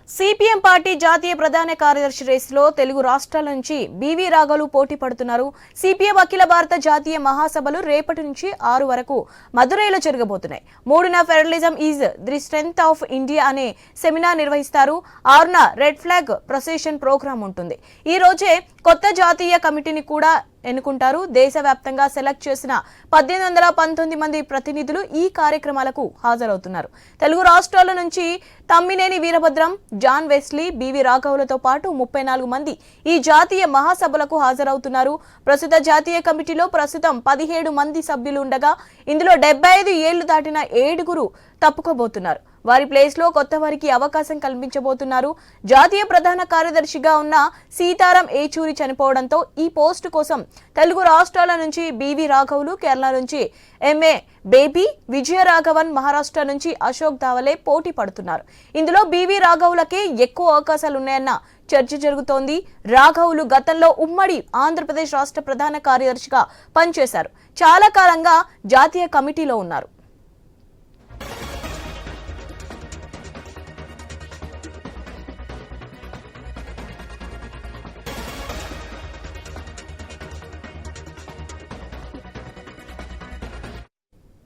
CPM party జాతీయ ప్రధాన కార్యదర్శి రేసులో తెలుగు రాష్ట్రాల నుంచి బీవీ రాఘవులు పోటీ పడుతున్నారు. సిపిఎం అఖిల భారత జాతీయ మహాసభలు రేపటి నుంచి 6 వరకు మదురైలో జరగబోతున్నాయి. 3న federalism is the strength of India అనే సెమినార్ నిర్వహిస్తారు. 6న రెడ్ ఫ్లాగ్ ప్రొసెషన్ ప్రోగ్రాం ఉంటుంది. ఈ రోజే కొత్త జాతీయ కమిటీని కూడా ఎన్నుకుంటారు. దేశవ్యాప్తంగా సెలెక్ట్ చేసిన 1819 మంది ప్రతినిధులు ఈ కార్యక్రమాలకు హాజరవుతున్నారు. తెలుగు రాష్ట్రాల నుంచి తమ్మినేని వీరభద్రం, జాన్ వెస్లీ, బీవీ రాఘవులతో పాటు 34 మంది ఈ జాతీయ మహాసభలకు హాజరవుతున్నారు. ప్రస్తుత జాతీయ కమిటీలో ప్రస్తుతం 17 మంది సభ్యులు ఉండగా ఇందులో 75 ఏళ్లు దాటిన 7గురు తప్పుకోబోతున్నారు. వారి ప్లేస్ లో కొత్త వారికి అవకాశం కల్పించబోతున్నారు. జాతీయ ప్రధాన కార్యదర్శిగా ఉన్న సీతారాం ఏచూరి చనిపోవడంతో ఈ పోస్టు కోసం తెలుగు రాష్ట్రాల నుంచి బీవీ రాఘవులు, కేరళ నుంచి ఎంఏ బేబీ, విజయరాఘవన్, మహారాష్ట్ర నుంచి అశోక్ దావలే పోటీ పడుతున్నారు. ఇందులో బీవీ రాఘవులకే ఎక్కువ అవకాశాలున్నాయన్న చర్చ జరుగుతోంది. రాఘవులు గతంలో ఉమ్మడి ఆంధ్రప్రదేశ్ రాష్ట్ర ప్రధాన కార్యదర్శిగా పనిచేశారు. చాలా కాలంగా జాతీయ కమిటీలో ఉన్నారు.